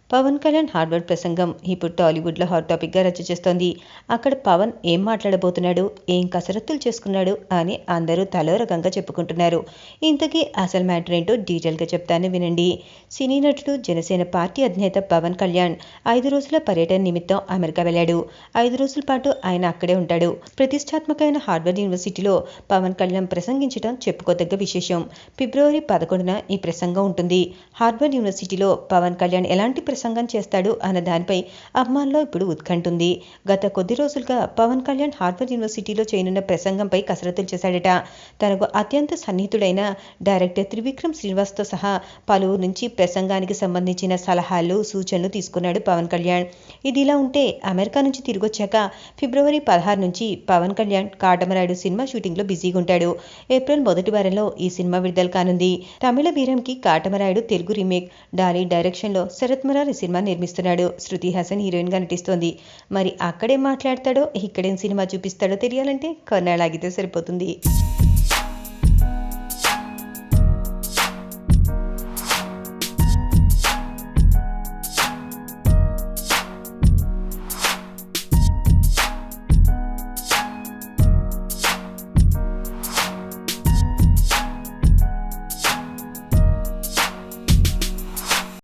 Pawan Kalyan Harvard ప్రసంగం ఇప్పుడు టాలీవుడ్లో హాట్ టాపిక్గా రచ్చ చేస్తోంది. అక్కడ పవన్ ఏం మాట్లాడబోతున్నాడు, ఏం కసరత్తులు చేసుకున్నాడు అని అందరూ తలో రకంగా చెప్పుకుంటున్నారు. ఇంతకీ అసలు మ్యాటర్ ఏంటో డీటెయిల్గా చెప్తాను వినండి. సినీ నటుడు, జనసేన పార్టీ అధినేత పవన్ కళ్యాణ్ 5 రోజుల పర్యటన నిమిత్తం అమెరికా వెళ్లాడు. 5 రోజుల పాటు ఆయన అక్కడే ఉంటాడు. ప్రతిష్టాత్మకమైన హార్వర్డ్ యూనివర్సిటీలో పవన్ కళ్యాణ్ ప్రసంగించడం చెప్పుకోదగ్గ విశేషం. ఫిబ్రవరి 11న ఈ ప్రసంగం ఉంటుంది. హార్వర్డ్ యూనివర్సిటీలో పవన్ కళ్యాణ్ ఎలాంటి ప్రసంగం చేస్తాడు అన్న దానిపై అభిమానుల్లో ఇప్పుడు ఉత్కంఠ ఉంది. గత కొద్ది రోజులుగా పవన్ కళ్యాణ్ హార్వర్డ్ యూనివర్సిటీలో చేయనున్న ప్రసంగంపై కసరత్తులు చేశాడట. తనకు అత్యంత సన్నిహితుడైన డైరెక్టర్ త్రివిక్రమ్ శ్రీనివాస్తో సహా పలువురు నుంచి ప్రసంగానికి సంబంధించిన సలహాలు, సూచనలు తీసుకున్నాడు పవన్ కళ్యాణ్. ఇదిలా ఉంటే అమెరికా నుంచి తిరిగొచ్చాక ఫిబ్రవరి 16 నుంచి పవన్ కళ్యాణ్ కాటమరాయుడు సినిమా షూటింగ్లో బిజీగా ఉంటాడు. ఏప్రిల్ మొదటి వారంలో ఈ సినిమా విడుదల కానుంది. తమిళ వీరంకి కాటమరాయుడు తెలుగు రీమేక్. డాలీ డైరెక్షన్లో శరత్ మరార్ ఈ సినిమా నిర్మిస్తున్నాడు. శృతి హాసన్ హీరోయిన్గా నటిస్తోంది. మరి అక్కడేం మాట్లాడతాడో, ఇక్కడేం సినిమా చూపిస్తాడో తెలియాలంటే కొన్నాళ్ళాగితే సరిపోతుంది.